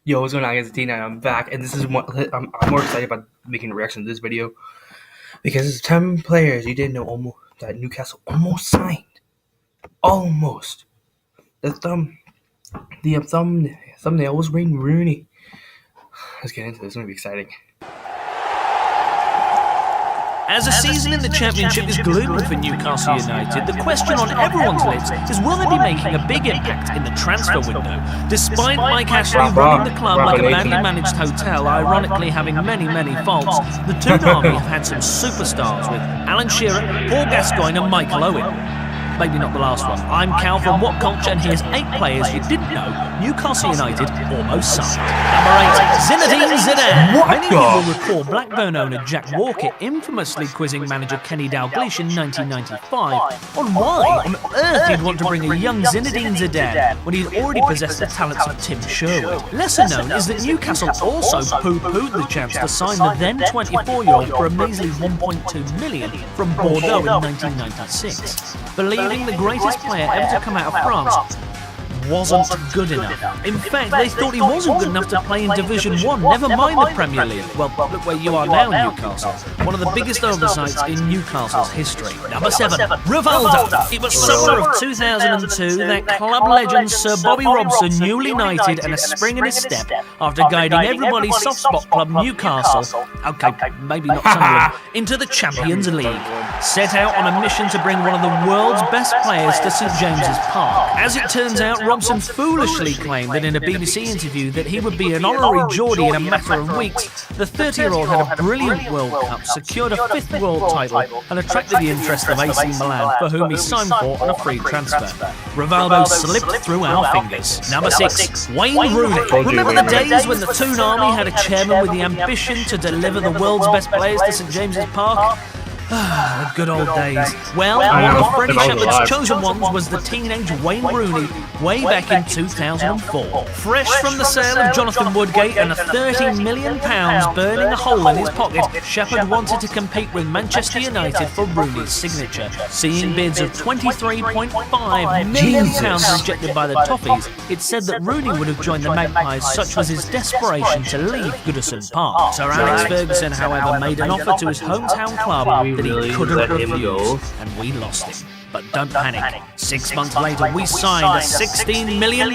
Yo, what's going on, guys? Tina, I'm back, and this is one. I'm more excited about making a reaction to this video because it's 10 players you didn't know that Newcastle almost signed. Almost. The thumbnail was Wayne Rooney. Let's get into this. It's gonna be exciting. As a season in the Championship is gloomy for Newcastle United, the question on everyone's lips is will they be making a big impact in the transfer window? Despite Mike Ashley running the club like a badly managed hotel, ironically having many faults, the Toon Army have had some superstars with Alan Shearer, Paul Gascoigne and Michael Owen. Maybe not the last one. I'm Cal from What Culture, and here's 8 players you didn't know Newcastle United almost signed. Number 8, Zinedine Zidane. Many of you will recall Blackburn owner Jack Walker infamously quizzing manager Kenny Dalglish in 1995 on why on earth he'd want to bring a young Zinedine Zidane when he'd already possessed the talents of Tim Sherwood. Lesser known is that Newcastle also poo-pooed the chance to sign the then 24-year-old for a measly £1.2 million from Bordeaux in 1996. Believing the greatest player ever to come out of France wasn't good enough. In fact, they thought he wasn't good enough to play in Division 1, never mind the Premier League. Well, look where you are now, Newcastle. One of the biggest oversights in Newcastle's history. Number 7, Rivaldo. It was summer of 2002 that club legend Sir Bobby Robson, newly knighted and a spring in his step after guiding everybody's soft spot club Newcastle, okay, maybe not Sunderland, into the Champions League. Set out on a mission to bring one of the world's best players to St James's Park. As it turns out, Robson foolishly claimed that in a BBC interview that he would be an honorary Geordie in a matter of weeks. The 30-year-old had a brilliant World Cup, secured a 5th world title and attracted the interest of AC Milan, for whom he signed for on a free transfer. Rivaldo slipped through our fingers. Number 6, Wayne Rooney. Remember the days when the Toon Army had a chairman with the ambition to deliver the world's best players to St James's Park? The good old days. Well, one of Freddie Shepherd's chosen ones was the teenage Wayne Rooney way back in 2004. Fresh from the sale of Jonathan Woodgate and a £30 million burning a hole in his pocket, Shepherd wanted to compete with Manchester United for Rooney's signature. Seeing bids of £23.5 million rejected by the Toffees, it said that Rooney would have joined the Magpies, such was his desperation to leave Goodison Park. Sir Alex Ferguson, however, made an offer to his hometown club that he couldn't refuse, and we lost him. But don't panic. 6 months later, we signed a £16 million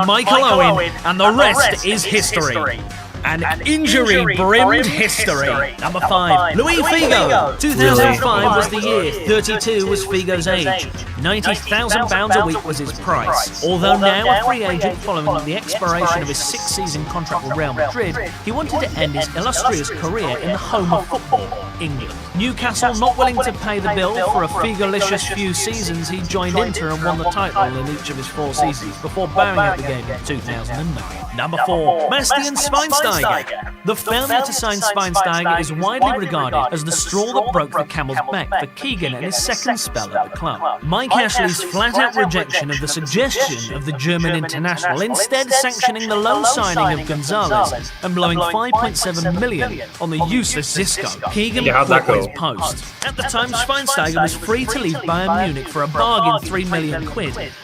Michael Owen, and the rest is history. An injury-brimmed history. Number 5, Luis Figo. 2005 was the year, 32 was Figo's age. £90,000 a week was his price. Although now a free agent following the expiration of his 6-season contract with Real Madrid, he wanted to end his illustrious career in the home of football, England. Newcastle not willing to pay the bill for a Figo-licious few seasons, he joined Inter and won the title in each of his 4 seasons before bowing out the game in 2009. Number 4, Bastian Schweinsteiger. The failure to sign Schweinsteiger is widely regarded as the straw that broke the camel's back for Keegan and his second spell at the club. Mike Ashley's flat-out rejection of the suggestion of the German international, instead sanctioning the loan signing of Gonzalez and blowing £5.7 million on the useless Zisco. Keegan quit his post. At the time, Schweinsteiger was free to leave Bayern Munich for a bargain £3 million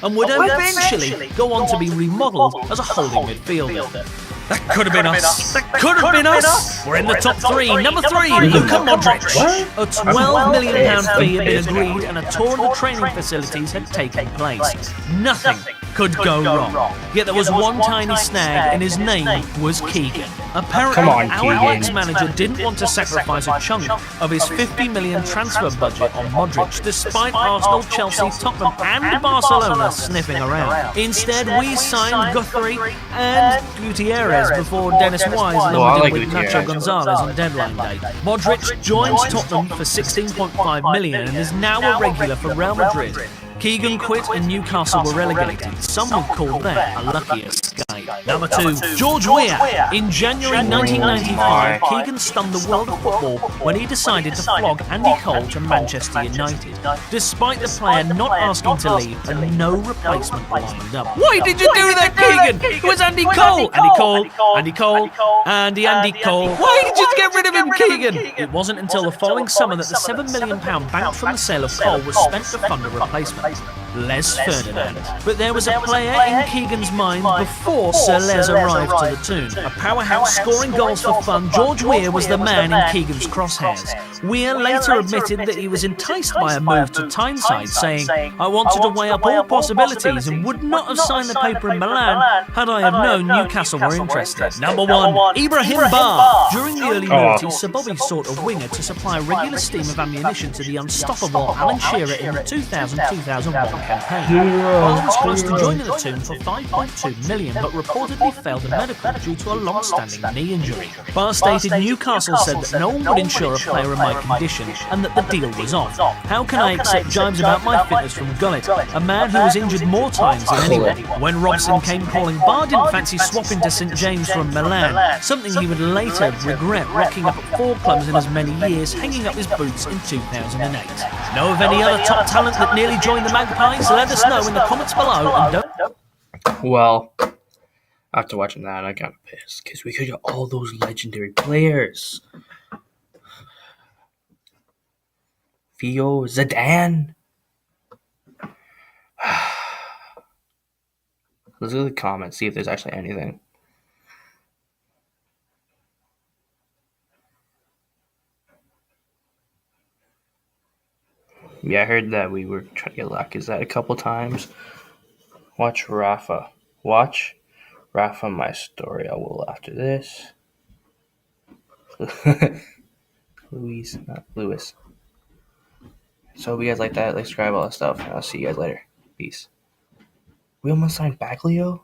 and would eventually go on to be remodelled as a holding midfielder. That could have been us. That could have been us. We're in the top 3. Number 3, Luka Modric. A £12 million fee had been agreed and a tour of the training facilities had taken place. Nothing could go wrong. Yet there was one tiny snag, and his name was Keegan. Apparently, our ex-manager didn't want to sacrifice a chunk of his £50 million transfer budget on Modric, despite Arsenal, Chelsea, Tottenham and Barcelona sniffing around. Instead, we signed Guthrie and Gutierrez before Dennis Wise lumped in with Nacho Gonzalez on deadline day. Modric joined Tottenham for £16.5 million and is now a regular for Real Madrid. Keegan quit and Newcastle were relegated. Some would call that a lucky escape. Number 2, George Weah. In January 1995, Keegan stunned the world of football when he decided to flog Andy Cole to Manchester United, despite the player not asking to leave and no replacement lined up. Why did you do that, Keegan? It was Andy Cole. Andy Cole. Andy Cole. Andy Cole. Why did you get rid of him, Keegan? It wasn't until the following summer that the £7 million banked from the sale of Cole was spent to fund a replacement. Les Ferdinand. But there was a player in Keegan's mind before Sir Les arrived to the Toon. A powerhouse scoring goals for fun, George Weir was the man in Keegan's crosshairs. Weir later admitted that he was enticed by a move to Tyneside, saying, "I wanted to weigh up all possibilities and would not have signed the paper in Milan had I have known Newcastle were interested." Number 1, Ibrahim Bar. During the early noughties, Sir Bobby sought a winger to supply a regular stream of ammunition to the unstoppable Alan Shearer in the 2000-2001 campaign. Bar was close to joining the Toon for £5.2 million, but reportedly failed a medical due to a long-standing knee injury. Bar stated Newcastle said that no one would insure a player in my condition and that the deal was off. How can I accept jibes about my fitness from Gullit, a man who was injured more times than anyone? When Robson came calling, Bar didn't fancy swapping to St James from Milan, something he would later regret, rocking up at 4 clubs in as many years, hanging up his boots in 2008. Know of any other top talent that nearly joined the Magpies? Let us know in the comments below, and don't... Well, after watching that, I got pissed because we could get all those legendary players. Theo, Zidane. Let's go to the comments, see if there's actually anything. Yeah, I heard that we were trying to get Lacazette a couple times. Watch Rafa, my story. I will after this. Luis, not Lewis. So if you guys like that, like, subscribe, all that stuff. And I'll see you guys later. Peace. We almost signed Baglio?